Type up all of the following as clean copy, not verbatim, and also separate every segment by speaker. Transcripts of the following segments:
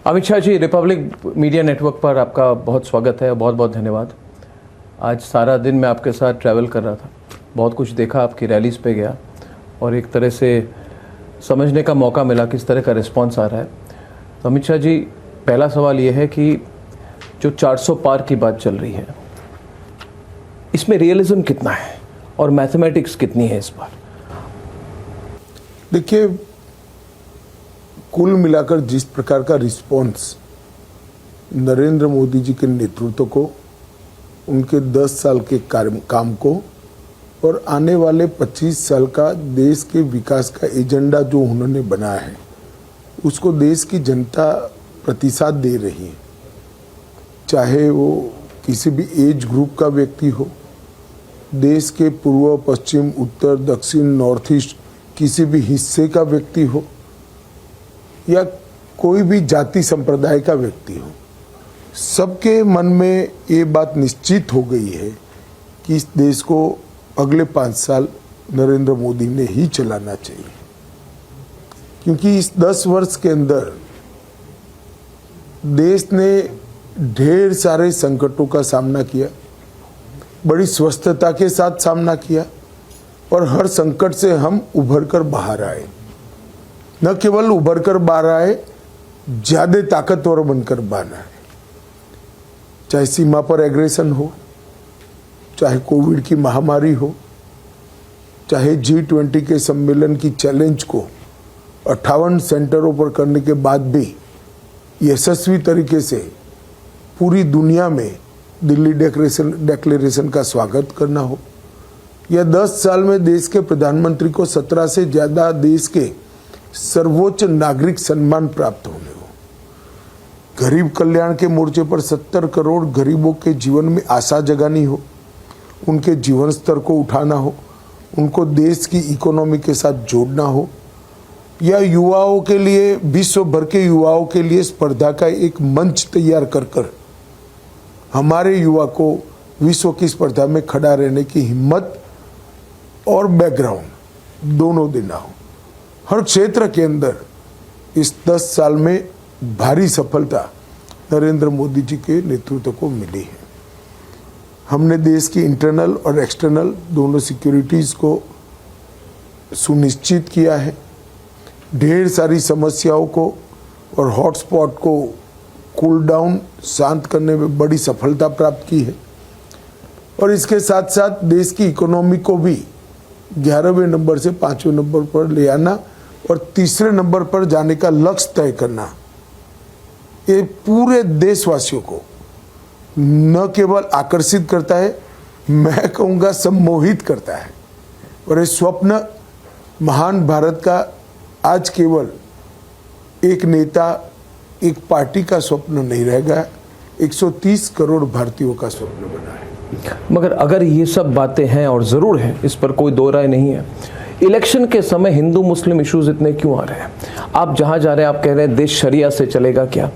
Speaker 1: Amit Shah ji, Republic media network पर आपका बहुत स्वागत है, बहुत बहुत धन्यवाद। आज सारा दिन मैं आपके साथ ट्रैवल कर रहा था, बहुत कुछ देखा, आपकी रैलीज़ पे गया और एक तरह से समझने का मौका मिला किस तरह का रिस्पांस आ रहा है। तो अमित शाह जी, पहला सवाल ये है कि जो 400 पार की बात चल रही है, इसमें रियलिज्म कितना है और मैथमेटिक्स कितनी है इस बार?
Speaker 2: देखिए, कुल मिलाकर जिस प्रकार का रिस्पांस नरेंद्र मोदी जी के नेतृत्व को, उनके 10 साल के काम को और आने वाले 25 साल का देश के विकास का एजेंडा जो उन्होंने बनाया है, उसको देश की जनता प्रतिसाद दे रही है। चाहे वो किसी भी एज ग्रुप का व्यक्ति हो, देश के पूर्व, पश्चिम, उत्तर, दक्षिण, नॉर्थ ईस्ट किसी भी हिस्से का व्यक्ति हो या कोई भी जाति संप्रदाय का व्यक्ति हो, सबके मन में ये बात निश्चित हो गई है कि इस देश को अगले 5 साल नरेंद्र मोदी ने ही चलाना चाहिए। क्योंकि इस 10 वर्ष के अंदर देश ने ढेर सारे संकटों का सामना किया, बड़ी स्वस्थता के साथ सामना किया और हर संकट से हम उभर कर बाहर आए। न केवल उभर कर बाहर आए, ज्यादा ताकतवर बनकर बाहर आए। चाहे सीमा पर एग्रेशन हो, चाहे कोविड की महामारी हो, चाहे G20 के सम्मेलन की चैलेंज को 58 सेंटरों पर करने के बाद भी यशस्वी तरीके से पूरी दुनिया में दिल्ली डिक्लेरेशन का स्वागत करना हो, या 10 साल में देश के प्रधानमंत्री को 17 से ज्यादा देश के सर्वोच्च नागरिक सम्मान प्राप्त होने हो, गरीब कल्याण के मोर्चे पर 70 करोड़ गरीबों के जीवन में आशा जगानी हो, उनके जीवन स्तर को उठाना हो, उनको देश की इकोनॉमी के साथ जोड़ना हो, या युवाओं के लिए, विश्व भर के युवाओं के लिए स्पर्धा का एक मंच तैयार कर हमारे युवा को विश्व की स्पर्धा में खड़ा रहने की हिम्मत और बैकग्राउंड दोनों देना हो। हर क्षेत्र के अंदर इस 10 साल में भारी सफलता नरेंद्र मोदी जी के नेतृत्व को मिली है। हमने देश की इंटरनल और एक्सटर्नल दोनों सिक्योरिटीज को सुनिश्चित किया है। ढेर सारी समस्याओं को और हॉटस्पॉट को कूल डाउन, शांत करने में बड़ी सफलता प्राप्त की है और इसके साथ साथ देश की इकोनॉमी को भी 11वें नंबर से 5वें नंबर पर ले आना और तीसरे नंबर पर जाने का लक्ष्य तय करना, ये पूरे देशवासियों को न केवल आकर्षित करता है, मैं कहूँगा सम्मोहित करता है। और ये स्वप्न महान भारत का आज केवल एक नेता, एक पार्टी का स्वप्न नहीं रह गया, 130 करोड़ भारतीयों का स्वप्न बना है।
Speaker 1: मगर अगर ये सब बातें हैं, और ज़रूर हैं, इस पर कोई दो राय नहीं है, इलेक्शन के समय हिंदू मुस्लिम इश्यूज इतने क्यों आ रहे हैं? आप जहां जा रहे हैं, आप कह रहे हैं देश शरिया से चलेगा क्या?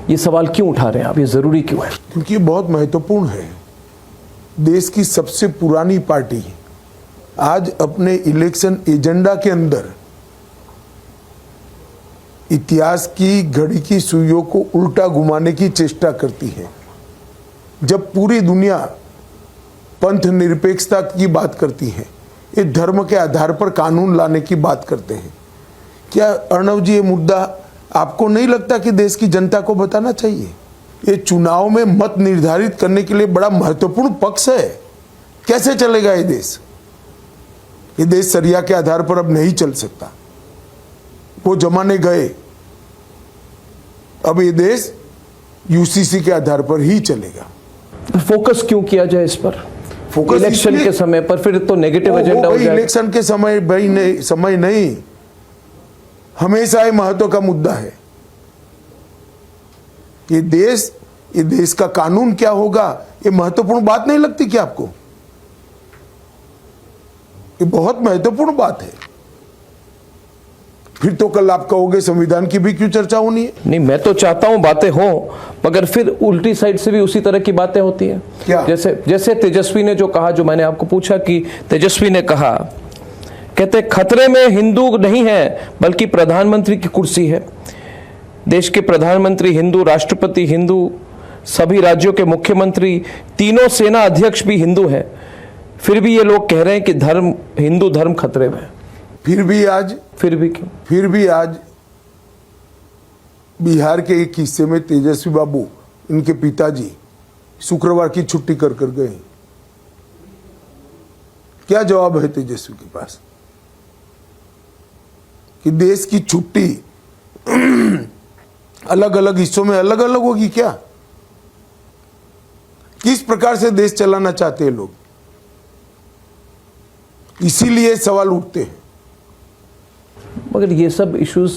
Speaker 1: ये सवाल क्यों उठा रहे हैं आप? ये ज़रूरी क्यों है?
Speaker 2: क्योंकि ये बहुत महत्वपूर्ण है। देश की सबसे पुरानी पार्टी आज अपने इलेक्शन एजेंडा के अंदर इतिहास की घड़ी की सुइयों को उल्टा घुमाने की चेष्टा करती है। जब पूरी दुनिया पंथ निरपेक्षता की बात करती है, ये धर्म के आधार पर कानून लाने की बात करते हैं, क्या अर्णव जी ये मुद्दा आपको नहीं लगता कि देश की जनता को बताना चाहिए? ये चुनाव में मत निर्धारित करने के लिए बड़ा महत्वपूर्ण पक्ष है। कैसे चलेगा ये देश? ये देश शरिया के आधार पर अब नहीं चल सकता, वो जमाने गए। अब ये देश UCC के आधार पर ही चलेगा।
Speaker 1: फोकस क्यों किया जाए इस पर? फोकस इलेक्शन के समय पर, फिर तो नेगेटिव एजेंडा हो जाएगा।
Speaker 2: इलेक्शन के समय समय नहीं, हमेशा ये महत्व का मुद्दा है। ये देश का कानून क्या होगा, ये महत्वपूर्ण बात नहीं लगती क्या आपको? ये बहुत महत्वपूर्ण बात है। फिर तो कल आप कहोगे संविधान की भी क्यों चर्चा होनी है?
Speaker 1: नहीं, मैं तो चाहता हूं बातें हों, मगर फिर उल्टी साइड से भी उसी तरह की बातें होती हैं।
Speaker 2: क्या?
Speaker 1: जैसे तेजस्वी ने जो कहा, जो मैंने आपको पूछा कि तेजस्वी ने कहा, कहते खतरे में हिंदू नहीं है बल्कि प्रधानमंत्री की कुर्सी है। देश के प्रधानमंत्री हिंदू, राष्ट्रपति हिंदू, सभी राज्यों के मुख्यमंत्री, तीनों सेना अध्यक्ष भी हिंदू हैं, फिर भी ये लोग कह रहे हैं कि धर्म, हिंदू धर्म खतरे में है।
Speaker 2: फिर भी
Speaker 1: क्यों?
Speaker 2: फिर भी आज बिहार के एक हिस्से में तेजस्वी बाबू, इनके पिताजी, शुक्रवार की छुट्टी कर गए। क्या जवाब है तेजस्वी के पास कि देश की छुट्टी अलग अलग हिस्सों में अलग अलग होगी क्या? किस प्रकार से देश चलाना चाहते हैं लोग? इसीलिए सवाल उठते हैं।
Speaker 1: मगर ये सब इश्यूज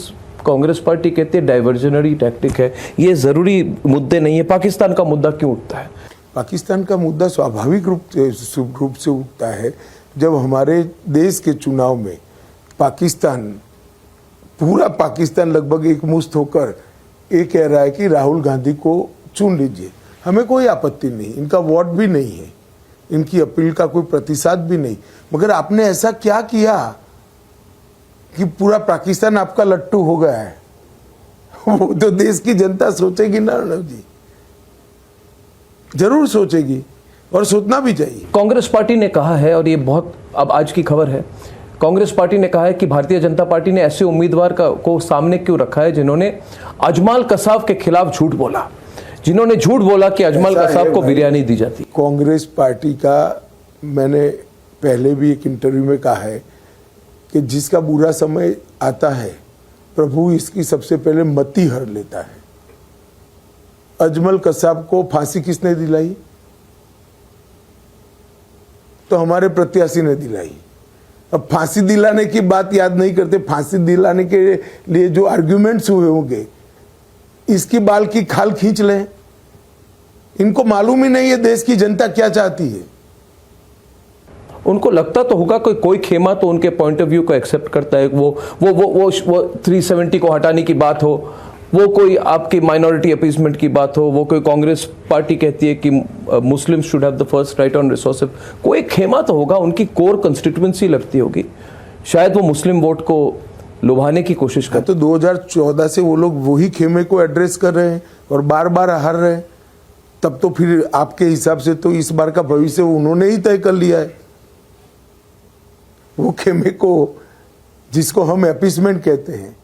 Speaker 1: कांग्रेस पार्टी कहती है डाइवर्जनरी टैक्टिक है, ये जरूरी मुद्दे नहीं है। पाकिस्तान का मुद्दा क्यों उठता है?
Speaker 2: पाकिस्तान का मुद्दा स्वाभाविक रूप से उठता है जब हमारे देश के चुनाव में पाकिस्तान, पूरा पाकिस्तान लगभग एक मुश्त होकर ये कह रहा है कि राहुल गांधी को चुन लीजिए। हमें कोई आपत्ति नहीं, इनका वोट भी नहीं है, इनकी अपील का कोई प्रतिशत भी नहीं, मगर आपने ऐसा क्या किया कि पूरा पाकिस्तान आपका लट्टू हो गया है? वो तो देश की जनता सोचेगी ना अर्णव जी, जरूर सोचेगी और सोचना भी चाहिए।
Speaker 1: कांग्रेस पार्टी ने कहा है, और ये बहुत अब आज की खबर है, कांग्रेस पार्टी ने कहा है कि भारतीय जनता पार्टी ने ऐसे उम्मीदवार को सामने क्यों रखा है जिन्होंने अजमाल कसाब के खिलाफ झूठ बोला, जिन्होंने झूठ बोला कि अजमाल कसाब को बिरयानी दी जाती।
Speaker 2: कांग्रेस पार्टी का मैंने पहले भी एक इंटरव्यू में कहा है कि जिसका बुरा समय आता है प्रभु इसकी सबसे पहले मति हर लेता है। अजमल कसाब को फांसी किसने दिलाई? तो हमारे प्रत्याशी ने दिलाई। अब फांसी दिलाने की बात याद नहीं करते, फांसी दिलाने के लिए जो आर्ग्यूमेंट्स हुए होंगे इसकी बाल की खाल खींच लें। इनको मालूम ही नहीं है देश की जनता क्या चाहती है।
Speaker 1: उनको लगता तो होगा कोई खेमा तो उनके पॉइंट ऑफ व्यू को एक्सेप्ट करता है। वो 370 को हटाने की बात हो, वो कोई आपकी माइनॉरिटी अपीसमेंट की बात हो, वो कोई कांग्रेस पार्टी कहती है कि मुस्लिम should have the first right on resources, कोई खेमा तो होगा, उनकी कोर कंस्टिट्यूएंसी लगती होगी, शायद वो मुस्लिम वोट को लुभाने की कोशिश करते।
Speaker 2: तो 2014 से वो लोग वही खेमे को एड्रेस कर रहे हैं और बार बार हार रहे हैं। तब तो फिर आपके हिसाब से तो इस बार का भविष्य उन्होंने ही तय कर लिया है। वो खेमे को जिसको हम अपीसमेंट कहते हैं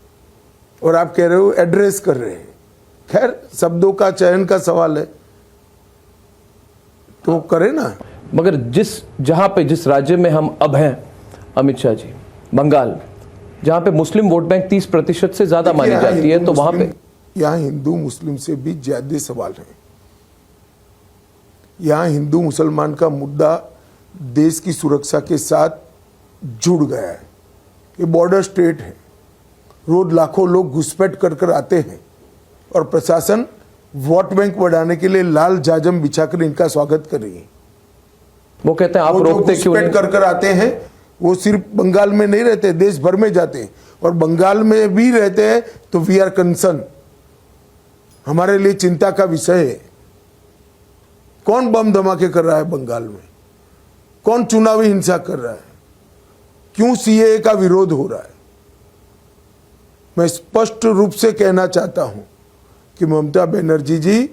Speaker 2: और आप कह रहे हो एड्रेस कर रहे हैं। खैर शब्दों का चयन का सवाल है, तो करे ना।
Speaker 1: मगर जिस राज्य में हम अब हैं अमित शाह जी, बंगाल, जहां पे मुस्लिम वोट बैंक 30% से ज्यादा मानी जाती है, तो वहां पे
Speaker 2: यहाँ हिंदू मुस्लिम से भी ज्यादा सवाल है। यहाँ हिंदू मुसलमान का मुद्दा देश की सुरक्षा के साथ जुड़ गया है। ये बॉर्डर स्टेट है, रोज लाखों लोग घुसपैठ कर आते हैं और प्रशासन वोट बैंक बढ़ाने के लिए लाल जाजम बिछाकर इनका स्वागत कर रही है।
Speaker 1: वो कहते हैं आप रोकते क्यों नहीं?
Speaker 2: कर आते हैं, वो सिर्फ बंगाल में नहीं रहते, देश भर में जाते हैं, और बंगाल में भी रहते हैं तो वी आर कंसर्न, हमारे लिए चिंता का विषय है। कौन बम धमाके कर रहा है बंगाल में? कौन चुनावी हिंसा कर रहा है? क्यों सीएए का विरोध हो रहा है? मैं स्पष्ट रूप से कहना चाहता हूं कि ममता बनर्जी जी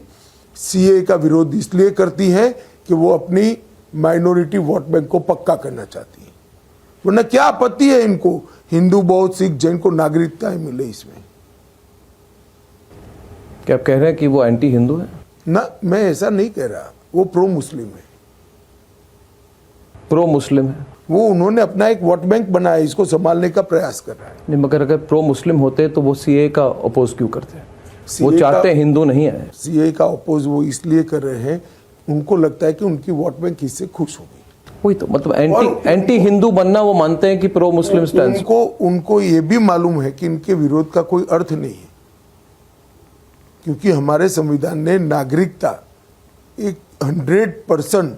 Speaker 2: सीएए का विरोध इसलिए करती है कि वो अपनी माइनॉरिटी वोट बैंक को पक्का करना चाहती है, वरना क्या आपत्ति है इनको हिंदू, बौद्ध, सिख, जैन को नागरिकताएं मिले इसमें?
Speaker 1: क्या आप कह रहे हैं कि वो एंटी हिंदू है?
Speaker 2: ना, मैं ऐसा नहीं कह रहा। वो प्रो मुस्लिम है।
Speaker 1: प्रो मुस्लिम है
Speaker 2: वो, उन्होंने अपना एक वोट बैंक बनाया, इसको संभालने का प्रयास कर रहा है।
Speaker 1: नहीं, मगर अगर प्रो मुस्लिम होते तो वो सीए का अपोज क्यों करते हैं? वो चाहते हिंदू नहीं है।
Speaker 2: सीए का अपोज वो इसलिए कर रहे हैं, उनको लगता है कि उनकी वोट बैंक इससे खुश होगी।
Speaker 1: वही तो मतलब एंटी हिंदू बनना वो मानते हैं कि प्रो मुस्लिम स्टैंड।
Speaker 2: उनको ये भी मालूम है कि इनके विरोध का कोई अर्थ नहीं है, क्योंकि हमारे संविधान ने नागरिकता एक 100%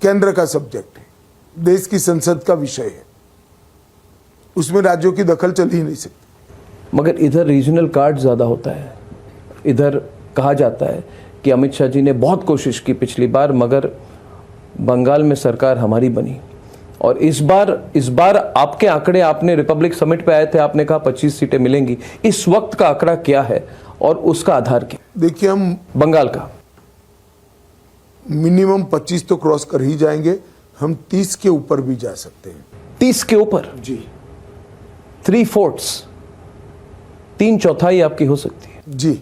Speaker 2: केंद्र का सब्जेक्ट है, देश की संसद का विषय है, उसमें राज्यों की दखल चल ही नहीं सकती।
Speaker 1: मगर इधर रीजनल कार्ड ज़्यादा होता है। इधर कहा जाता है कि अमित शाह जी ने बहुत कोशिश की पिछली बार, मगर बंगाल में सरकार हमारी बनी और इस बार आपके आंकड़े, आपने रिपब्लिक समिट पे आए थे, आपने कहा 25 सीटें मिलेंगी, इस वक्त का आंकड़ा क्या है और उसका आधार क्या?
Speaker 2: देखिए, हम
Speaker 1: बंगाल का
Speaker 2: मिनिमम 25 तो क्रॉस कर ही जाएंगे, हम 30 के ऊपर भी जा सकते हैं।
Speaker 1: 30 के ऊपर?
Speaker 2: जी।
Speaker 1: 3/4, 3/4 आपकी हो सकती है।
Speaker 2: जी,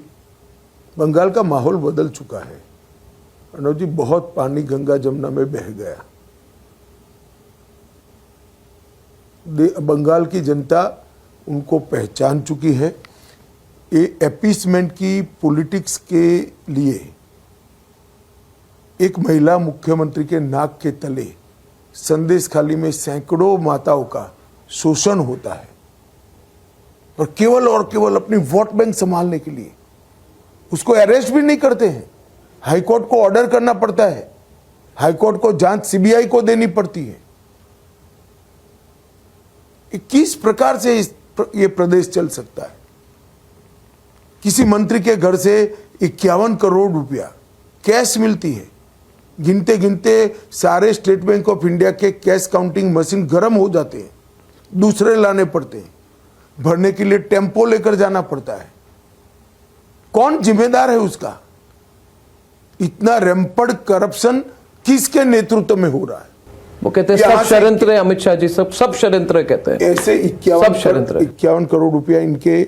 Speaker 2: बंगाल का माहौल बदल चुका है अर्णव जी, बहुत पानी गंगा जमुना में बह गया। बंगाल की जनता उनको पहचान चुकी है। ये एपीसमेंट की पॉलिटिक्स के लिए एक महिला मुख्यमंत्री के नाक के तले संदेश खाली में सैकड़ों माताओं का शोषण होता है, और केवल अपनी वोट बैंक संभालने के लिए उसको अरेस्ट भी नहीं करते हैं। हाईकोर्ट को ऑर्डर करना पड़ता है, हाईकोर्ट को जांच सीबीआई को देनी पड़ती है। किस प्रकार से ये प्रदेश चल सकता है? किसी मंत्री के घर से 51 करोड़ रुपया कैश मिलती है। गिनते गिनते सारे स्टेट बैंक ऑफ इंडिया के कैश काउंटिंग मशीन गर्म हो जाते हैं, दूसरे लाने पड़ते हैं, भरने के लिए टेम्पो लेकर जाना पड़ता है। कौन जिम्मेदार है उसका? इतना रैंपड करप्शन किसके नेतृत्व में हो रहा है?
Speaker 1: वो कहते हैं सब षड्यंत्र है, अमित शाह जी सब षड्यंत्र कहते हैं।
Speaker 2: ऐसे 51 करोड़ रुपया इनके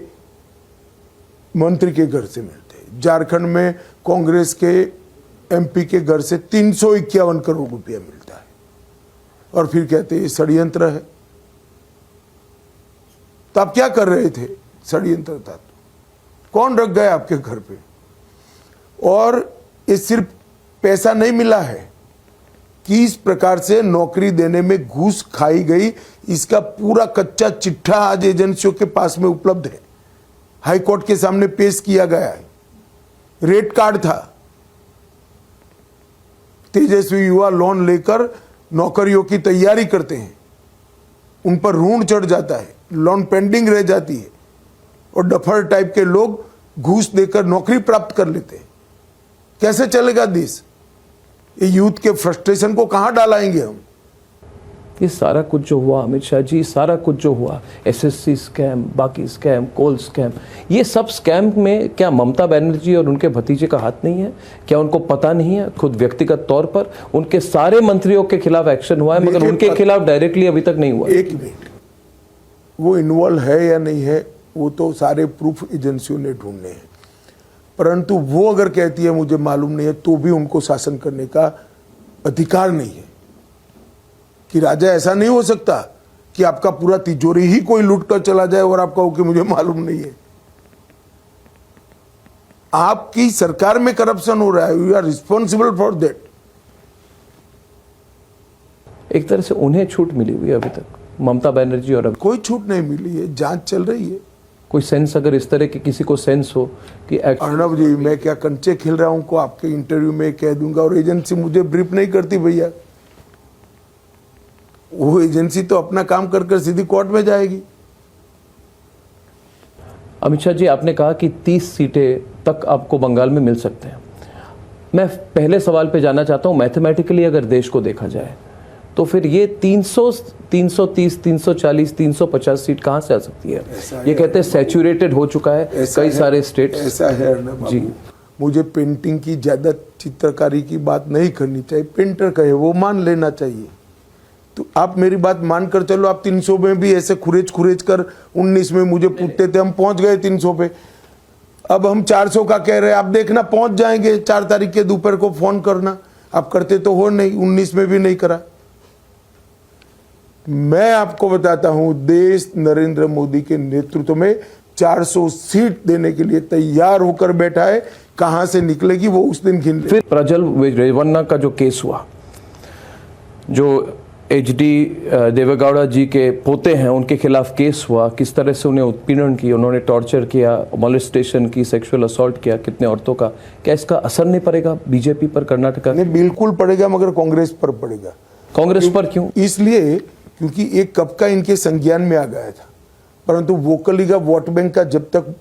Speaker 2: मंत्री के घर से मिलते हैं। झारखंड में कांग्रेस के एमपी के घर से 351 करोड़ रुपया मिलता है, और फिर कहते हैं ये षड्यंत्र है। तो आप क्या कर रहे थे? षड्यंत्र था तो कौन रख गया आपके घर पे? और ये सिर्फ पैसा नहीं मिला है, किस प्रकार से नौकरी देने में घूस खाई गई, इसका पूरा कच्चा चिट्ठा आज एजेंसियों के पास में उपलब्ध है, हाईकोर्ट के सामने पेश किया गया है। रेड कार्ड था, तेजस्वी युवा लोन लेकर नौकरियों की तैयारी करते हैं, उन पर ऋण चढ़ जाता है, लोन पेंडिंग रह जाती है, और डफर टाइप के लोग घूस देकर नौकरी प्राप्त कर लेते हैं। कैसे चलेगा देश? ये यूथ के फ्रस्ट्रेशन को कहां डालाएंगे हम?
Speaker 1: ये सारा कुछ जो हुआ अमित शाह जी, सारा कुछ जो हुआ, एसएससी स्कैम, बाकी स्कैम, कोल स्कैम, ये सब स्कैम में क्या ममता बनर्जी और उनके भतीजे का हाथ नहीं है? क्या उनको पता नहीं है? खुद व्यक्तिगत तौर पर उनके सारे मंत्रियों के खिलाफ एक्शन हुआ है, मगर उनके खिलाफ डायरेक्टली अभी तक नहीं हुआ।
Speaker 2: एक मिनट, वो इन्वॉल्व है या नहीं है, वो तो सारे प्रूफ एजेंसियों ने ढूंढने हैं, परंतु वो अगर कहती है मुझे मालूम नहीं है, तो भी उनको शासन करने का अधिकार नहीं है। कि राजा ऐसा नहीं हो सकता कि आपका पूरा तिजोरी ही कोई लूट कर चला जाए और आप कहो कि मुझे मालूम नहीं है। आपकी सरकार में करप्शन हो रहा है, you are responsible for that.
Speaker 1: एक तरह से उन्हें छूट मिली हुई है अभी तक, ममता बनर्जी और
Speaker 2: कोई छूट नहीं मिली है, जांच चल रही है।
Speaker 1: कोई सेंस, अगर इस तरह के किसी को सेंस हो कि
Speaker 2: अर्णव जी, मैं क्या कंचे खेल रहा हूं को आपके इंटरव्यू में कह दूंगा, और एजेंसी मुझे ब्रीफ नहीं करती भैया। वो एजेंसी तो अपना काम कर सीधी कोर्ट में जाएगी।
Speaker 1: अमित शाह जी, आपने कहा कि 30 सीटें तक आपको बंगाल में मिल सकते हैं। मैं पहले सवाल पे जाना चाहता हूं, मैथमेटिकली अगर देश को देखा जाए तो फिर ये 300, 330, 340, 350 सीट कहां से आ सकती है? ये कहते हैं सैचुरेटेड हो चुका है कई सारे स्टेट।
Speaker 2: ऐसा है जी, मुझे पेंटिंग की ज्यादा चित्रकारी की बात नहीं करनी चाहिए, पेंटर कहे वो मान लेना चाहिए। तो आप मेरी बात मानकर चलो, आप 300 में भी ऐसे खुरेज कर 19 में मुझे पूछते थे, हम पहुंच गए 300 पे। अब हम 400 का कह रहे हैं, आप देखना पहुंच जाएंगे। 4 तारीख के दोपहर को फोन करना, आप करते तो हो नहीं, 19 में भी नहीं करा। मैं आपको बताता हूं, देश नरेंद्र मोदी के नेतृत्व में 400 सीट देने के लिए तैयार होकर बैठा है। कहां से निकलेगी वो उस दिन गिन ले।
Speaker 1: फिर प्रज्वल रेवन्ना का जो केस हुआ, जो एचडी देवेगौड़ा जी के पोते हैं उनके खिलाफ केस हुआ, किस तरह से उन्हें उत्पीड़न किया, उन्होंने टॉर्चर किया, मोलेस्टेशन की, सेक्सुअल असॉल्ट किया कितने औरतों का, क्या इसका असर नहीं पड़ेगा बीजेपी पर, कर्नाटका?
Speaker 2: नहीं, बिल्कुल पड़ेगा, मगर कांग्रेस पर पड़ेगा।
Speaker 1: कांग्रेस पर क्यों?
Speaker 2: इसलिए क्योंकि एक कब का इनके संज्ञान में आ गया था, परंतु वोकली का वोट बैंक का जब तक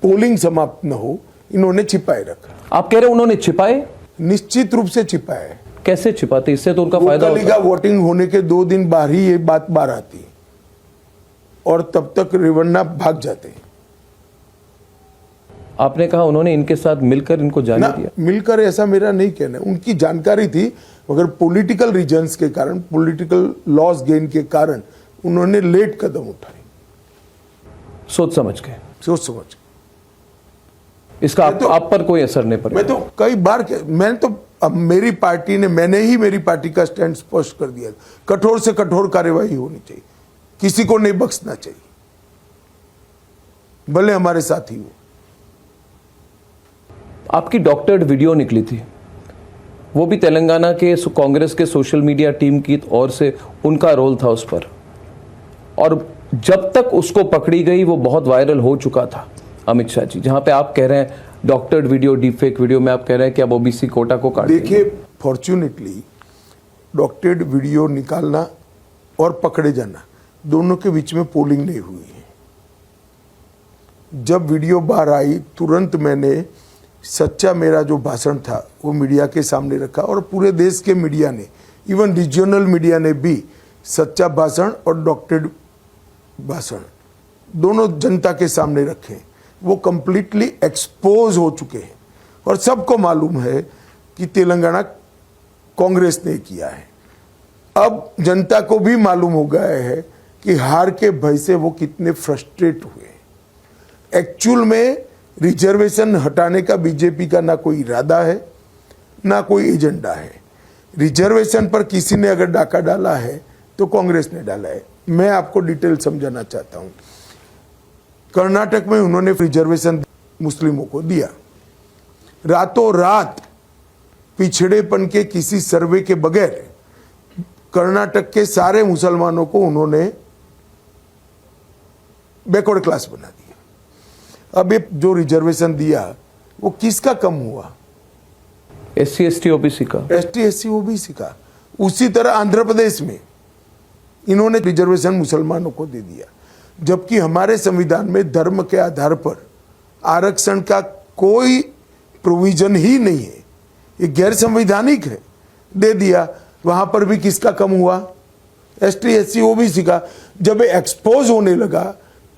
Speaker 2: पोलिंग समाप्त न हो, इन्होंने छिपाए रखा।
Speaker 1: आप कह रहे हैं उन्होंने छिपाए?
Speaker 2: निश्चित रूप से छिपाए।
Speaker 1: कैसे छिपाते? इससे तो उनका
Speaker 2: वो
Speaker 1: फायदा होता
Speaker 2: तालिका वोटिंग होने के 2 दिन बाहर ही ये बात बाहर आती है और तब तक रेवन्ना भाग जाते हैं।
Speaker 1: आपने कहा उन्होंने इनके साथ मिलकर इनको जाने दिया।
Speaker 2: मिलकर ऐसा मेरा नहीं कहना, उनकी जानकारी थी, मगर पॉलिटिकल रीजंस के कारण, पॉलिटिकल लॉस गेन के कारण उन्होंने लेट कदम उठाए,
Speaker 1: सोच समझ के।
Speaker 2: सोच समझ के।
Speaker 1: इसका आप पर कोई असर नहीं पड़ेगा?
Speaker 2: मैं तो कई बार मैंने तो अब मेरी पार्टी ने, मैंने ही मेरी पार्टी का स्टैंड स्पष्ट कर दिया, कठोर से कठोर कार्यवाही होनी चाहिए, किसी को नहीं बख्शना चाहिए, भले हमारे साथी हो।
Speaker 1: आपकी डॉक्टर्ड वीडियो निकली थी, वो भी तेलंगाना के कांग्रेस के सोशल मीडिया टीम की ओर से उनका रोल था उस पर, और जब तक उसको पकड़ी गई वो बहुत वायरल हो चुका था अमित शाह जी, जहां पे आप कह रहे हैं doctored video, deep fake video में आप कह रहे हैं कि अब ओबीसी कोटा को काट
Speaker 2: देखिए, फॉर्चुनेटली डॉक्टर्ड वीडियो निकालना और पकड़े जाना दोनों के बीच में पोलिंग नहीं हुई है। जब वीडियो बाहर आई तुरंत मैंने सच्चा मेरा जो भाषण था वो मीडिया के सामने रखा, और पूरे देश के मीडिया ने, इवन रीजनल मीडिया ने भी सच्चा भाषण और डॉक्टर्ड भाषण दोनों जनता के सामने रखे। वो कंप्लीटली एक्सपोज हो चुके हैं और सबको मालूम है कि तेलंगाना कांग्रेस ने किया है। अब जनता को भी मालूम हो गया है कि हार के भय से वो कितने फ्रस्ट्रेट हुए। एक्चुअल में रिजर्वेशन हटाने का बीजेपी का ना कोई इरादा है ना कोई एजेंडा है। रिजर्वेशन पर किसी ने अगर डाका डाला है तो कांग्रेस ने डाला है। मैं आपको डिटेल समझाना चाहता हूं। कर्नाटक में उन्होंने रिजर्वेशन मुस्लिमों को दिया, रातों रात पिछड़ेपन के किसी सर्वे के बगैर कर्नाटक के सारे मुसलमानों को उन्होंने बैकवर्ड क्लास बना दिया। अब ये जो रिजर्वेशन दिया वो किसका कम हुआ?
Speaker 1: SC ST OBC का,
Speaker 2: ST SC OBC का। उसी तरह आंध्र प्रदेश में इन्होंने रिजर्वेशन मुसलमानों को दे दिया, जबकि हमारे संविधान में धर्म के आधार पर आरक्षण का कोई प्रोविजन ही नहीं है, ये गैर संवैधानिक है। दे दिया, वहां पर भी किसका कम हुआ? ST SC OBC का। जब एक्सपोज होने लगा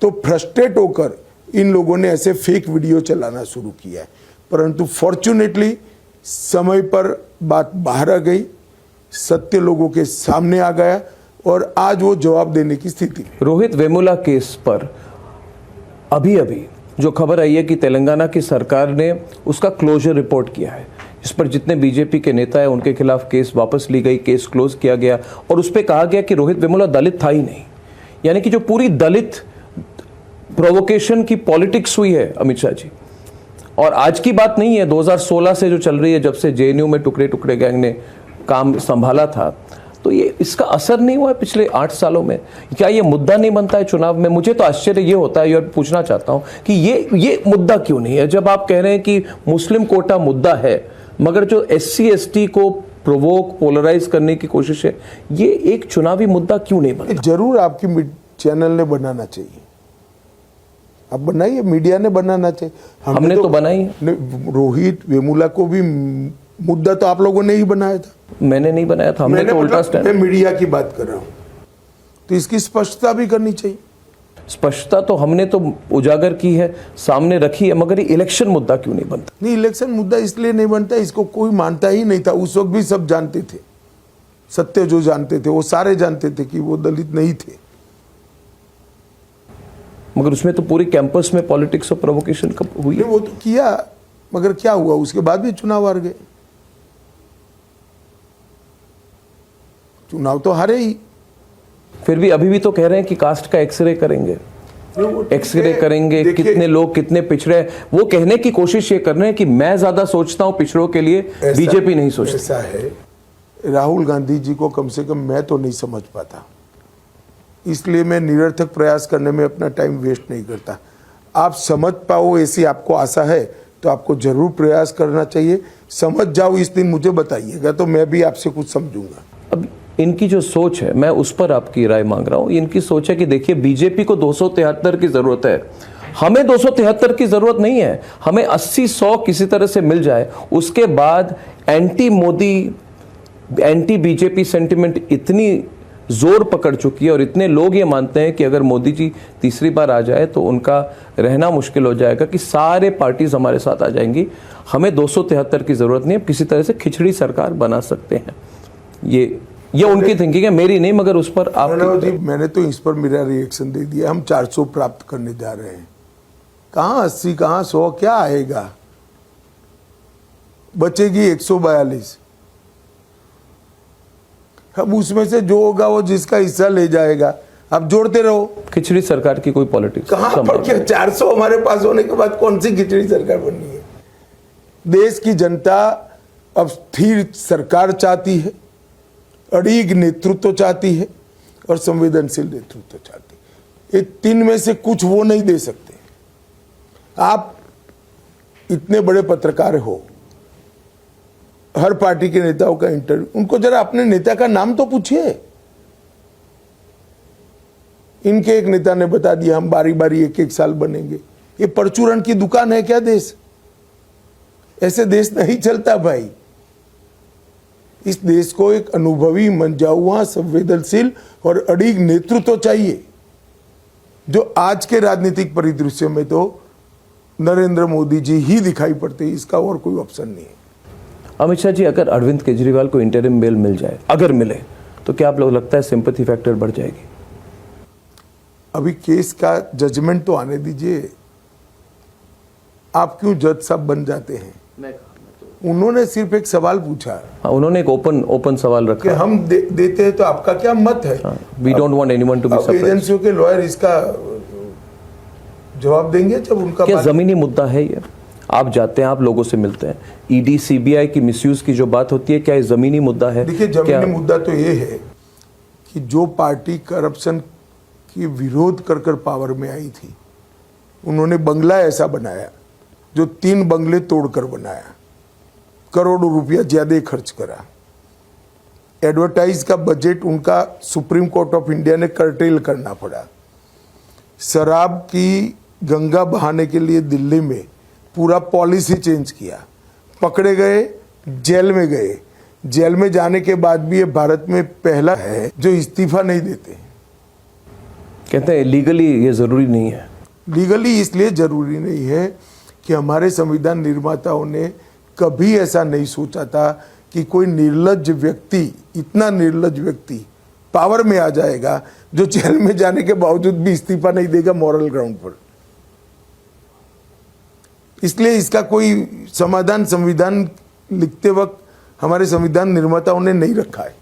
Speaker 2: तो फ्रस्ट्रेट होकर इन लोगों ने ऐसे फेक वीडियो चलाना शुरू किया है, परंतु फॉर्चुनेटली समय पर बात बाहर आ गई, सत्य लोगों के सामने आ गया और आज वो जवाब देने की स्थिति में।
Speaker 1: रोहित वेमुला केस पर अभी अभी जो खबर आई है कि तेलंगाना की सरकार ने उसका क्लोजर रिपोर्ट किया है, जिस पर जितने बीजेपी के नेता हैं उनके खिलाफ केस वापस ली गई, केस क्लोज किया गया और उस पर कहा गया कि रोहित वेमुला दलित था ही नहीं। यानी कि जो पूरी दलित प्रोवोकेशन की पॉलिटिक्स हुई है अमित शाह जी, और आज की बात नहीं है, 2016 से जो चल रही है, जब से JNU में टुकड़े टुकड़े गैंग ने काम संभाला था, तो ये इसका असर नहीं हुआ है पिछले 8 सालों में? क्या ये मुद्दा नहीं बनता है चुनाव में? मुझे तो आश्चर्य ये होता है, और पूछना चाहता हूं कि ये मुद्दा क्यों नहीं है, जब आप कह रहे हैं कि मुस्लिम कोटा मुद्दा है, मगर जो SC ST को प्रोवोक पोलराइज करने की कोशिश है, ये एक चुनावी मुद्दा क्यों नहीं बनता?
Speaker 2: जरूर आपकी चैनल ने बनाना चाहिए, आप बनाइए, मीडिया ने बनाना चाहिए।
Speaker 1: हमने तो बनाई है।
Speaker 2: रोहित वेमुला को भी मुद्दा तो आप लोगों ने ही बनाया था।
Speaker 1: मैंने नहीं बनाया था, हमने तो उल्टा स्टैंड।
Speaker 2: मैं मीडिया की बात कर रहा हूं, तो इसकी स्पष्टता भी करनी चाहिए।
Speaker 1: स्पष्टता तो हमने तो उजागर की है, सामने रखी है, मगर ये इलेक्शन मुद्दा क्यों नहीं बनता?
Speaker 2: नहीं, इलेक्शन मुद्दा इसलिए नहीं बनता, इसको कोई मानता ही नहीं था। उस वक्त भी सब जानते थे, सत्य जो जानते थे वो सारे जानते थे कि वो दलित नहीं थे,
Speaker 1: मगर उसमें तो पूरी कैंपस में पॉलिटिक्स और प्रोवोकेशन कब हुई?
Speaker 2: वो तो किया, मगर क्या हुआ? उसके बाद भी चुनाव हार गए। चुनाव तो हारे ही,
Speaker 1: फिर भी अभी भी तो कह रहे हैं कि कास्ट का एक्सरे करेंगे, एक्सरे करेंगे, कितने लोग कितने पिछड़े हैं। वो कहने की कोशिश ये कर रहे हैं कि मैं ज्यादा सोचता हूं पिछड़ों के लिए, बीजेपी नहीं सोचती।
Speaker 2: ऐसा है, राहुल गांधी जी को कम से कम मैं तो नहीं समझ पाता, इसलिए मैं निरर्थक प्रयास करने में अपना टाइम वेस्ट नहीं करता। आप समझ पाओ ऐसी आपको आशा है तो आपको जरूर प्रयास करना चाहिए। समझ जाओ इस दिन मुझे बताइएगा, तो मैं भी आपसे कुछ समझूंगा।
Speaker 1: अब इनकी जो सोच है, मैं उस पर आपकी राय मांग रहा हूं। इनकी सोच है कि देखिए, बीजेपी को 273 की जरूरत है, हमें 273 की जरूरत नहीं है, हमें 80-100 किसी तरह से मिल जाए, उसके बाद anti Modi anti BJP sentiment इतनी जोर पकड़ चुकी है और इतने लोग ये मानते हैं कि अगर मोदी जी तीसरी बार आ जाए तो उनका रहना मुश्किल हो जाएगा, कि सारे पार्टीज हमारे साथ आ जाएंगी, हमें 273 की जरूरत नहीं है, किसी तरह से खिचड़ी सरकार बना सकते हैं। ये उनकी थिंकिंग है, मेरी नहीं, मगर उस पर आप
Speaker 2: जी मैंने तो इस पर मेरा रिएक्शन दे दिया। हम 400 प्राप्त करने जा रहे हैं, कहाँ 80 कहाँ 100, क्या आएगा? बचेगी 142। अब उसमें से जो होगा वो जिसका हिस्सा ले जाएगा, आप जोड़ते रहो।
Speaker 1: खिचड़ी सरकार की कोई पॉलिटिक्स
Speaker 2: कहाँ पर क्या? 400 हमारे पास होने के बाद कौन सी खिचड़ी सरकार बननी है? देश की जनता अब स्थिर सरकार चाहती है, अड़िग नेतृत्व चाहती है और संवेदनशील नेतृत्व चाहती है। ये तीन में से कुछ वो नहीं दे सकते। आप इतने बड़े पत्रकार हो, हर पार्टी के नेताओं का इंटरव्यू, उनको जरा अपने नेता का नाम तो पूछिए। इनके एक नेता ने बता दिया हम बारी बारी एक एक साल बनेंगे। ये परचूरन की दुकान है क्या देश? ऐसे देश नहीं चलता भाई। इस देश को एक अनुभवी, मंझाउआ, संवेदनशील और अड़िग नेतृत्व चाहिए, जो आज के राजनीतिक परिदृश्य में तो नरेंद्र मोदी जी ही दिखाई पड़ते हैं। इसका और कोई ऑप्शन नहीं है।
Speaker 1: अमित शाह जी, अगर अरविंद केजरीवाल को इंटरिम बेल मिल जाए, अगर मिले, तो क्या आप लोग लगता है सिंपैथी फैक्टर बढ़ जाएगी?
Speaker 2: अभी केस का जजमेंट तो आने दीजिए। आप क्यों जज साहब बन जाते हैं? उन्होंने सिर्फ एक सवाल पूछा।
Speaker 1: हाँ, उन्होंने एक ओपन सवाल रखा
Speaker 2: कि हम देते हैं तो आपका क्या मत है?
Speaker 1: We don't want anyone to be surprised.
Speaker 2: एजेंसियों के लॉयर इसका जवाब देंगे जब उनका
Speaker 1: क्या जमीनी मुद्दा है ये? आप जाते हैं, आप लोगों से मिलते हैं, ईडी सीबीआई की मिसयूज की जो बात होती है, क्या ये जमीनी मुद्दा है?
Speaker 2: देखिए, जमीनी मुद्दा तो ये है कि जो पार्टी करप्शन की विरोध कर कर पावर में आई थी, उन्होंने बंगला ऐसा बनाया जो 3 बंगले तोड़कर बनाया, करोड़ों रुपया ज्यादा खर्च करा। एडवर्टाइज का बजट उनका सुप्रीम कोर्ट ऑफ इंडिया ने कर्टेल करना पड़ा। शराब की गंगा बहाने के लिए दिल्ली में पूरा पॉलिसी चेंज किया। पकड़े गए, जेल में गए। जेल में जाने के बाद भी ये भारत में पहला है जो इस्तीफा नहीं देते।
Speaker 1: कहते हैं लीगली ये जरूरी नहीं है।
Speaker 2: लीगली इसलिए जरूरी नहीं है कि हमारे संविधान निर्माताओं ने कभी ऐसा नहीं सोचा था कि कोई निर्लज्ज व्यक्ति, इतना निर्लज्ज व्यक्ति पावर में आ जाएगा जो जेल में जाने के बावजूद भी इस्तीफा नहीं देगा मॉरल ग्राउंड पर। इसलिए इसका कोई समाधान संविधान लिखते वक्त हमारे संविधान निर्माताओं ने नहीं रखा है।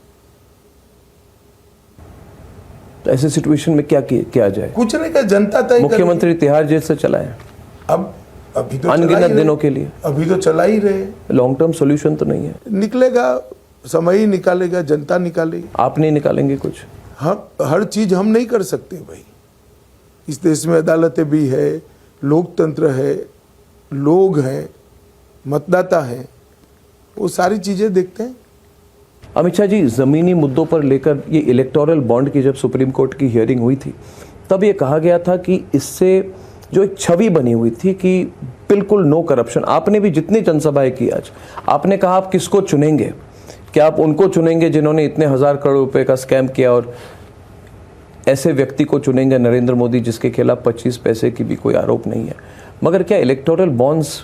Speaker 1: तो ऐसे सिचुएशन में क्या किया जाए?
Speaker 2: कुछ नहीं का, जनता तय।
Speaker 1: मुख्यमंत्री तिहाड़ जेल से चला है
Speaker 2: अब अभी तो
Speaker 1: अनगिनत दिनों के लिए,
Speaker 2: अभी तो चला ही रहे।
Speaker 1: लॉन्ग टर्म सॉल्यूशन तो नहीं है।
Speaker 2: निकलेगा, समय ही निकालेगा, जनता निकालेगी।
Speaker 1: आप नहीं निकालेंगे कुछ?
Speaker 2: हर चीज हम नहीं कर सकते भाई। इस देश में अदालतें भी है, लोकतंत्र है, लोग हैं, मतदाता हैं, वो सारी चीजें देखते हैं।
Speaker 1: अमित शाह जी, जमीनी मुद्दों पर लेकर ये इलेक्टोरल बॉन्ड की जब सुप्रीम कोर्ट की हियरिंग हुई थी, तब ये कहा गया था कि इससे जो एक छवि बनी हुई थी कि बिल्कुल नो करप्शन। आपने भी जितनी जनसभाएं की आज, आपने कहा आप किसको चुनेंगे? क्या आप उनको चुनेंगे जिन्होंने इतने 1000 करोड़ रुपए का स्कैम किया, और ऐसे व्यक्ति को चुनेंगे नरेंद्र मोदी जिसके खिलाफ 25 पैसे की भी कोई आरोप नहीं है? मगर क्या इलेक्टोरल बॉन्ड्स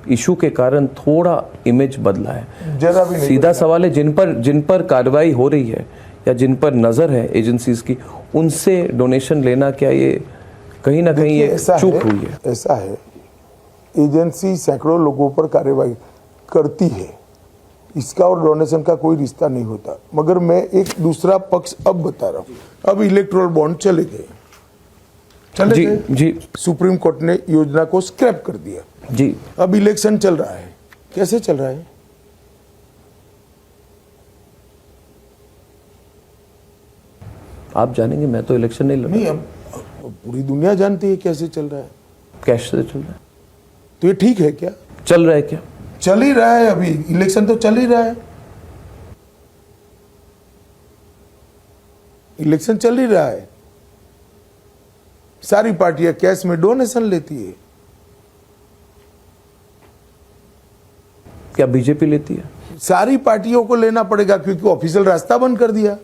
Speaker 1: इशू के कारण थोड़ा इमेज बदला है?
Speaker 2: जरा भी नहीं।
Speaker 1: सीधा सवाल है, जिन पर कार्रवाई हो रही है या जिन पर नजर है एजेंसीज की, उनसे डोनेशन लेना, क्या ये कहीं ना कहीं ये चूक हुई है?
Speaker 2: ऐसा है, एजेंसी सैकड़ों लोगों पर कार्रवाई करती है, इसका और डोनेशन का कोई रिश्ता नहीं होता। मगर मैं एक दूसरा पक्ष अब बता रहा हूँ। अब इलेक्टोरल बॉन्ड चले गए
Speaker 1: जी।
Speaker 2: सुप्रीम कोर्ट ने योजना को स्क्रैप कर दिया
Speaker 1: जी।
Speaker 2: अब इलेक्शन चल रहा है। कैसे चल रहा है?
Speaker 1: आप जानेंगे, मैं तो इलेक्शन नहीं लड़ रहा।
Speaker 2: नहीं, अब पूरी दुनिया जानती है कैसे चल रहा है।
Speaker 1: कैश से चल रहा है।
Speaker 2: तो ये ठीक है क्या?
Speaker 1: चल रहा है क्या?
Speaker 2: चल ही रहा है, अभी इलेक्शन तो चल ही रहा है। इलेक्शन चल ही रहा है। सारी पार्टियां कैश में डोनेशन लेती है।
Speaker 1: क्या बीजेपी लेती है?
Speaker 2: सारी पार्टियों को लेना पड़ेगा क्योंकि ऑफिशियल रास्ता बंद कर दिया।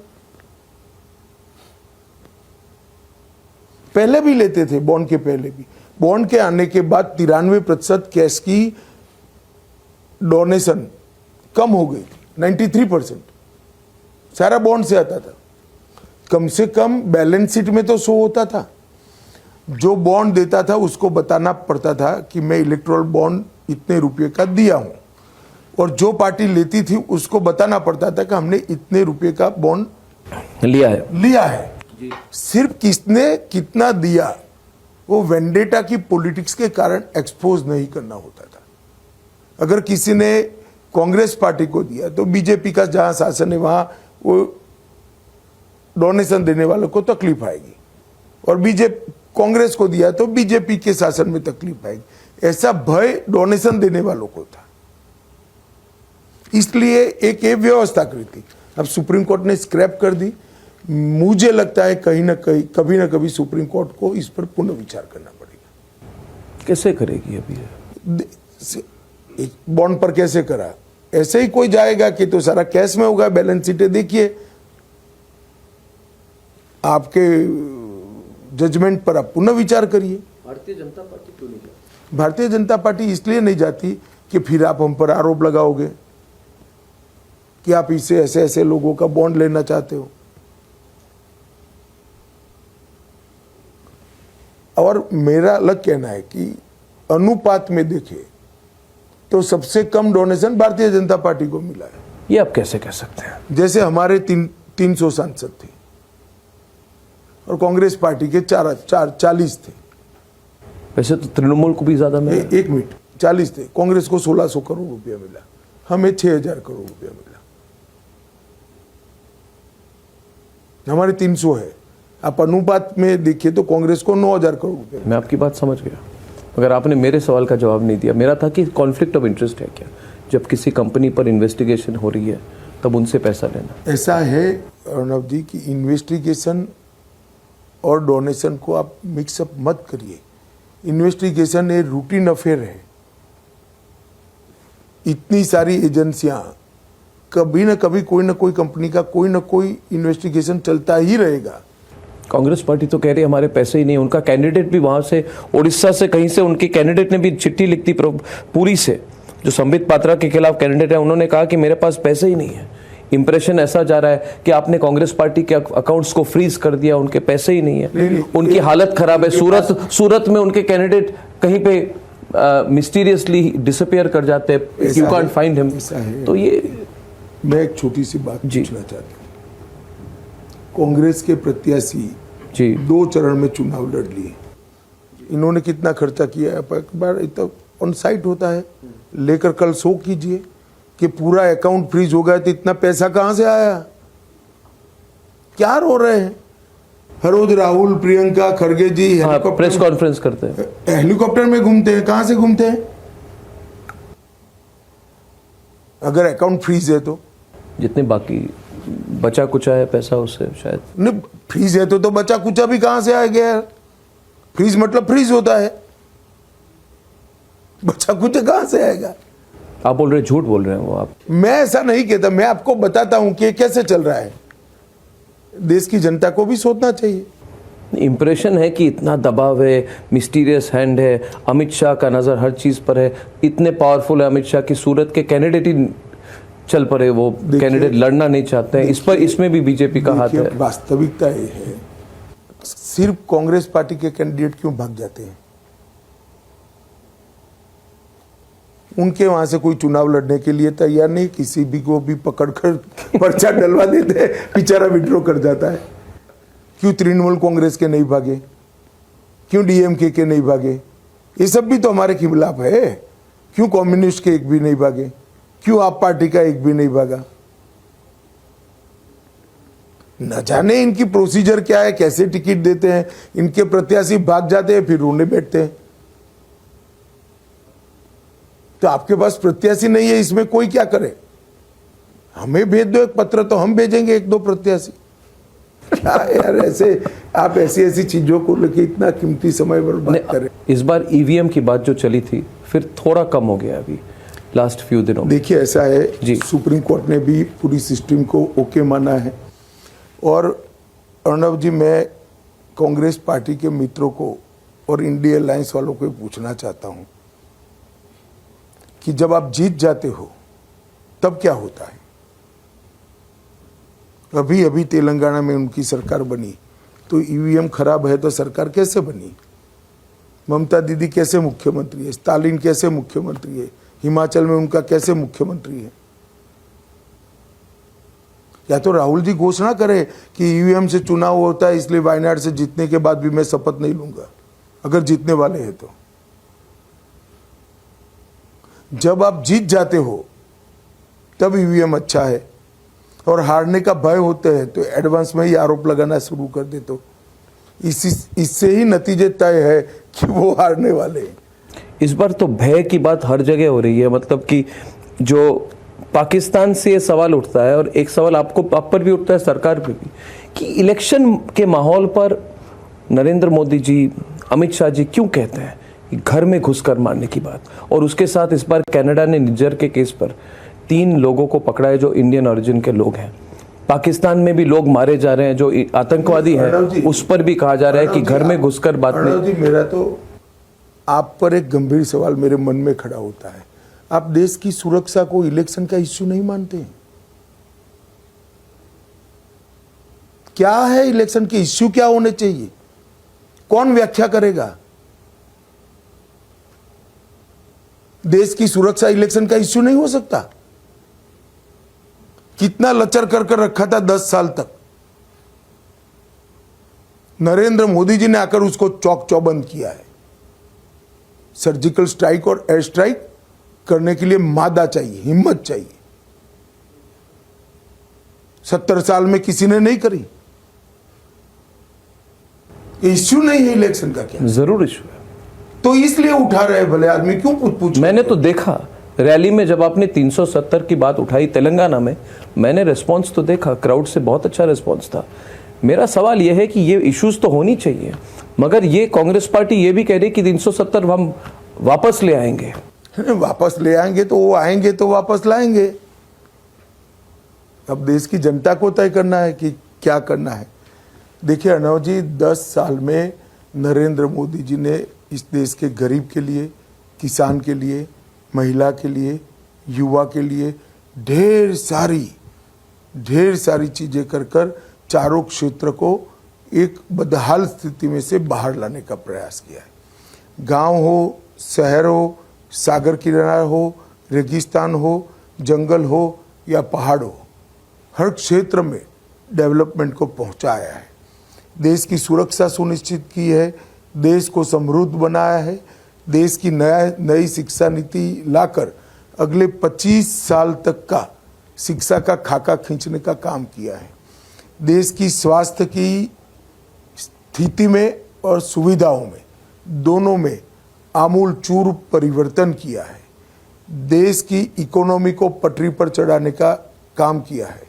Speaker 2: पहले भी लेते थे, बॉन्ड के पहले भी। बॉन्ड के आने के बाद 93% कैश की डोनेशन कम हो गई थी, 93% सारा बॉन्ड से आता था। कम से कम बैलेंस शीट में तो शो होता था, जो बॉन्ड देता था उसको बताना पड़ता था कि मैं इलेक्टोरल बॉन्ड इतने रुपए का दिया हूं, और जो पार्टी लेती थी उसको बताना पड़ता था कि हमने इतने रुपए का बॉन्ड लिया है। सिर्फ किसने कितना दिया वो वेंडेटा की पॉलिटिक्स के कारण एक्सपोज नहीं करना होता था। अगर किसी ने कांग्रेस पार्टी को दिया तो बीजेपी का जहां शासन है वहां वो डोनेशन देने वालों को तकलीफ आएगी, और बीजेपी कांग्रेस को दिया तो बीजेपी के शासन में तकलीफ आएगी। ऐसा भय डोनेशन देने वालों को था, इसलिए एक ये व्यवस्था करी थी। अब सुप्रीम कोर्ट ने स्क्रैप कर दी। मुझे लगता है कहीं ना कहीं कभी ना कभी सुप्रीम कोर्ट को इस पर पुनर्विचार करना पड़ेगा।
Speaker 1: कैसे करेगी अभी
Speaker 2: बॉन्ड पर कैसे करा? ऐसे ही कोई जाएगा कि तो सारा कैश में होगा, बैलेंस शीटें देखिए, आपके जजमेंट पर आप पुनः विचार करिए।
Speaker 1: भारतीय जनता पार्टी क्यों नहीं जाती?
Speaker 2: भारतीय जनता पार्टी इसलिए नहीं जाती कि फिर आप हम पर आरोप लगाओगे कि आप इससे ऐसे ऐसे लोगों का बॉन्ड लेना चाहते हो। और मेरा अलग कहना है कि अनुपात में देखें तो सबसे कम डोनेशन भारतीय जनता पार्टी को मिला है।
Speaker 1: ये आप कैसे कह सकते हैं?
Speaker 2: जैसे हमारे 300 सांसद थे और कांग्रेस पार्टी के 40 थे।
Speaker 1: वैसे तो तृणमूल को भी ज्यादा मिला।
Speaker 2: एक मिनट, 40 थे। कांग्रेस को 1600 करोड़ रुपया मिला, हमें 6000 करोड़ रुपया मिला। हमारे 300 है। आप अनुपात में देखिए तो कांग्रेस को 9000 करोड़ रुपया।
Speaker 1: मैं आपकी बात समझ गया, मगर आपने मेरे सवाल का जवाब नहीं दिया। मेरा था कि कॉन्फ्लिक्ट ऑफ इंटरेस्ट है क्या, जब किसी कंपनी पर इन्वेस्टिगेशन हो रही है तब उनसे पैसा लेना?
Speaker 2: ऐसा है अर्णव जी कि इन्वेस्टिगेशन और डोनेशन को आप मिक्सअप मत करिए। इन्वेस्टिगेशन एक रूटीन अफेयर है। इतनी सारी एजेंसियां, कभी ना कभी कोई ना कोई कंपनी का कोई ना कोई इन्वेस्टिगेशन चलता ही रहेगा।
Speaker 1: कांग्रेस पार्टी तो कह रही है हमारे पैसे ही नहीं। उनका कैंडिडेट भी वहां से उड़ीसा से कहीं से, उनके कैंडिडेट ने भी चिट्ठी लिख दी पूरी से, जो संबित पात्रा के खिलाफ कैंडिडेट है। उन्होंने कहा कि मेरे पास पैसे ही नहीं है। इंप्रेशन ऐसा जा रहा है कि आपने कांग्रेस पार्टी के अकाउंट्स को फ्रीज कर दिया, उनके पैसे ही नहीं है। उनकी हालत खराब है। सूरत में उनके कैंडिडेट कहीं पे मिस्टीरियसली डिसअपियर कर जाते हैं, यू कांट फाइंड हिम। तो ये
Speaker 2: मैं एक छोटी सी बात पूछना चाहता हूँ। कांग्रेस के प्रत्याशी
Speaker 1: जी
Speaker 2: 2 चरण में चुनाव लड़ लिए। इन्होंने कितना खर्चा किया है? एक बार तो ऑन साइट होता है, लेकर कल शो कीजिए कि पूरा अकाउंट फ्रीज हो गया तो इतना पैसा कहां से आया? क्या रो रहे हैं? हर रोज राहुल, प्रियंका खड़गे जी
Speaker 1: प्रेस कॉन्फ्रेंस करते हैं,
Speaker 2: हेलीकॉप्टर में घूमते हैं। कहां से घूमते हैं? अगर अकाउंट फ्रीज है तो
Speaker 1: जितने बाकी बचा कुचा है पैसा उससे शायद
Speaker 2: नहीं। फ्रीज है तो बचा कुचा भी कहां से आ गया? फ्रीज मतलब फ्रीज होता है, बचा कुचा कहां से आएगा?
Speaker 1: आप बोल रहे, झूठ बोल रहे हैं वो आप।
Speaker 2: मैं ऐसा नहीं कहता, मैं आपको बताता हूं कि कैसे चल रहा है। देश की जनता को भी सोचना चाहिए।
Speaker 1: इंप्रेशन है कि इतना दबाव है, मिस्टीरियस हैंड है, अमित शाह का नजर हर चीज पर है, इतने पावरफुल है अमित शाह की सूरत के कैंडिडेट ही चल पड़े, वो कैंडिडेट लड़ना नहीं चाहते हैं। इस पर इसमें भी बीजेपी का हाथ है।
Speaker 2: वास्तविकता ये है, सिर्फ कांग्रेस पार्टी के कैंडिडेट क्यों भाग जाते हैं? उनके वहां से कोई चुनाव लड़ने के लिए तैयार नहीं, किसी भी को भी पकड़कर पर्चा डलवा देते हैं, बेचारा विड्रॉ कर जाता है। क्यों तृणमूल कांग्रेस के नहीं भागे? क्यों डीएमके के नहीं भागे? ये सब भी तो हमारे खिलाफ है। क्यों कम्युनिस्ट के एक भी नहीं भागे? क्यों आप पार्टी का एक भी नहीं भागा? न जाने इनकी प्रोसीजर क्या है, कैसे टिकट देते हैं। इनके प्रत्याशी भाग जाते हैं, फिर रोने बैठते हैं। तो आपके पास प्रत्याशी नहीं है, इसमें कोई क्या करे? हमें भेज दो एक पत्र तो हम भेजेंगे 1-2 प्रत्याशी। क्या यार, ऐसे आप ऐसी चीजों को लेकर इतना कीमती समय बर्बाद करें।
Speaker 1: इस बार ईवीएम की बात जो चली थी फिर थोड़ा कम हो गया अभी, लास्ट फ्यू दिनों में?
Speaker 2: देखिए ऐसा है
Speaker 1: जी।
Speaker 2: सुप्रीम कोर्ट ने भी पूरी सिस्टम को ओके माना है। और अर्णव जी, मैं कांग्रेस पार्टी के मित्रों को और इंडिया अलायंस वालों को पूछना चाहता हूं कि जब आप जीत जाते हो तब क्या होता है। अभी अभी तेलंगाना में उनकी सरकार बनी तो ईवीएम खराब है तो सरकार कैसे बनी? ममता दीदी कैसे मुख्यमंत्री है? स्टालिन कैसे मुख्यमंत्री है? हिमाचल में उनका कैसे मुख्यमंत्री है? या तो राहुल जी घोषणा करे कि ईवीएम से चुनाव होता है इसलिए वायनाड से जीतने के बाद भी मैं शपथ नहीं लूंगा, अगर जीतने वाले हैं तो। जब आप जीत जाते हो तब ईवीएम अच्छा है, और हारने का भय होता है तो एडवांस में ही आरोप लगाना शुरू कर दे तो इससे ही नतीजे तय है कि वो हारने वाले हैं।
Speaker 1: इस बार तो भय की बात हर जगह हो रही है, मतलब कि जो पाकिस्तान से ये सवाल उठता है, और एक सवाल आप पर भी उठता है, सरकार पे भी, कि इलेक्शन के माहौल पर नरेंद्र मोदी जी, अमित शाह जी क्यों कहते हैं कि घर में घुसकर मारने की बात। और उसके साथ इस बार कनाडा ने निज्जर के केस पर 3 लोगों को पकड़ा है जो इंडियन ओरिजिन के लोग हैं। पाकिस्तान में भी लोग मारे जा रहे हैं जो आतंकवादी हैं, उस पर भी कहा जा रहा है कि घर में घुसकर बात नहीं।
Speaker 2: मेरा तो आप पर एक गंभीर सवाल मेरे मन में खड़ा होता है। आप देश की सुरक्षा को इलेक्शन का इश्यू नहीं मानते हैं? क्या है इलेक्शन के इश्यू, क्या होने चाहिए? कौन व्याख्या करेगा? देश की सुरक्षा इलेक्शन का इश्यू नहीं हो सकता। कितना लचर कर रखा था 10 साल तक। नरेंद्र मोदी जी ने आकर उसको चौक चौबंद किया है। सर्जिकल स्ट्राइक और एयर स्ट्राइक करने के लिए मादा चाहिए, हिम्मत चाहिए। 70 साल में किसी ने नहीं करी। इश्यू नहीं है इलेक्शन का। क्या
Speaker 1: जरूर इश्यू है,
Speaker 2: तो इसलिए उठा रहे भले आदमी, क्यों पूछ।
Speaker 1: मैंने तो देखा रैली में जब आपने 370 की बात उठाई तेलंगाना में, मैंने रिस्पांस तो देखा, क्राउड से बहुत अच्छा रिस्पांस था। मेरा सवाल यह है कि ये इश्यूज तो होनी चाहिए, मगर ये कांग्रेस पार्टी ये भी कह रही कि 370 हम वापस ले आएंगे।
Speaker 2: वापस ले आएंगे तो वो आएंगे तो वापस लाएंगे। अब देश की जनता को तय करना है कि क्या करना है। देखिए अर्णव जी, 10 साल में नरेंद्र मोदी जी ने इस देश के गरीब के लिए, किसान के लिए, महिला के लिए, युवा के लिए ढेर सारी चीजें कर चारों क्षेत्र को एक बदहाल स्थिति में से बाहर लाने का प्रयास किया है। गांव हो, शहर हो, सागर किनारा हो, रेगिस्तान हो, जंगल हो या पहाड़ हो, हर क्षेत्र में डेवलपमेंट को पहुंचाया है। देश की सुरक्षा सुनिश्चित की है, देश को समृद्ध बनाया है। देश की नई शिक्षा नीति लाकर अगले 25 साल तक का शिक्षा का खाका खींचने का काम किया है। देश की स्वास्थ्य की स्थिति में और सुविधाओं में, दोनों में आमूल चूर परिवर्तन किया है। देश की इकोनॉमी को पटरी पर चढ़ाने का काम किया है।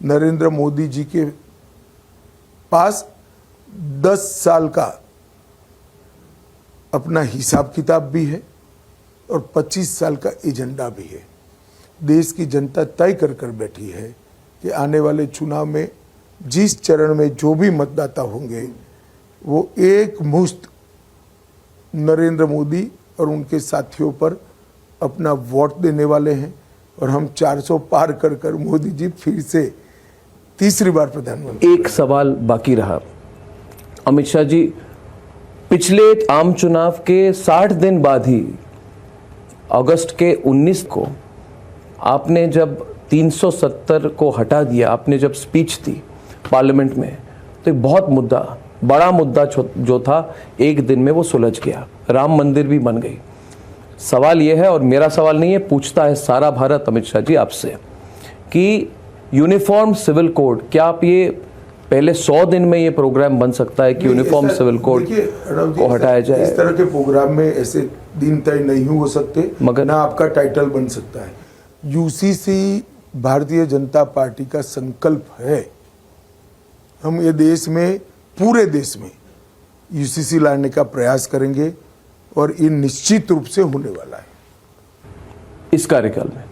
Speaker 2: नरेंद्र मोदी जी के पास 10 साल का अपना हिसाब किताब भी है और 25 साल का एजेंडा भी है। देश की जनता तय कर बैठी है कि आने वाले चुनाव में जिस चरण में जो भी मतदाता होंगे वो एक मुश्त नरेंद्र मोदी और उनके साथियों पर अपना वोट देने वाले हैं। और हम 400 पार कर मोदी जी फिर से तीसरी बार प्रधानमंत्री।
Speaker 1: एक सवाल बाकी रहा, अमित शाह जी, पिछले आम चुनाव के 60 दिन बाद ही अगस्त के 19 को आपने जब 370 को हटा दिया, आपने जब स्पीच दी पार्लियामेंट में, तो एक बहुत बड़ा मुद्दा जो था एक दिन में वो सुलझ गया, राम मंदिर भी बन गई। सवाल ये है, और मेरा सवाल नहीं है, पूछता है सारा भारत अमित शाह जी आपसे, कि यूनिफॉर्म सिविल कोड, क्या आप ये पहले 100 दिन में ये प्रोग्राम बन सकता है कि यूनिफॉर्म सिविल कोड को हटाया जाए?
Speaker 2: इस तरह के प्रोग्राम में ऐसे दिन तय नहीं हो सकते, मगर ना आपका टाइटल बन सकता है। यूसीसी भारतीय जनता पार्टी का संकल्प है। हम ये देश में, पूरे देश में यूसीसी लाने का प्रयास करेंगे और ये निश्चित रूप से होने वाला है।
Speaker 1: इस कार्यकाल में,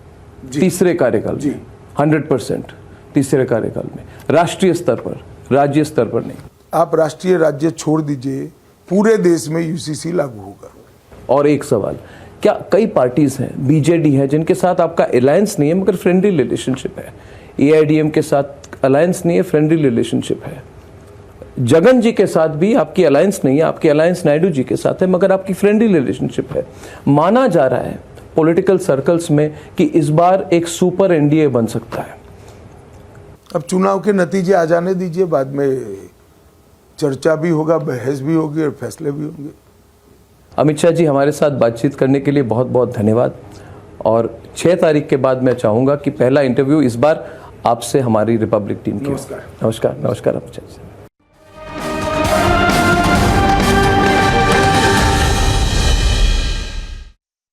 Speaker 1: तीसरे कार्यकाल में 100% तीसरे कार्यकाल में, राष्ट्रीय स्तर पर, राज्य स्तर पर नहीं।
Speaker 2: आप राष्ट्रीय राज्य छोड़ दीजिए, पूरे देश में यूसीसी लागू होगा।
Speaker 1: और एक सवाल, क्या कई पार्टीज हैं, बीजेडी है, जिनके साथ आपका अलायंस नहीं है मगर फ्रेंडली रिलेशनशिप है, एआईडीएम के साथ अलायंस नहीं है, फ्रेंडली रिलेशनशिप है, जगन जी के साथ भी आपकी अलायंस नहीं है, आपकी अलायंस नायडू जी के साथ है मगर आपकी फ्रेंडली रिलेशनशिप है। माना जा रहा है पॉलिटिकल सर्कल्स में कि इस बार एक सुपर एनडीए बन सकता है।
Speaker 2: अब चुनाव के नतीजे आ जाने दीजिए, बाद में चर्चा भी होगा, बहस भी होगी और फैसले भी होंगे।
Speaker 1: अमित शाह जी, हमारे साथ बातचीत करने के लिए बहुत बहुत धन्यवाद। और 6 तारीख के बाद मैं चाहूँगा कि पहला इंटरव्यू इस बार आपसे हमारी रिपब्लिक टीम की।
Speaker 2: नमस्कार।
Speaker 1: नमस्कार, नमस्कार अमित शाह जी।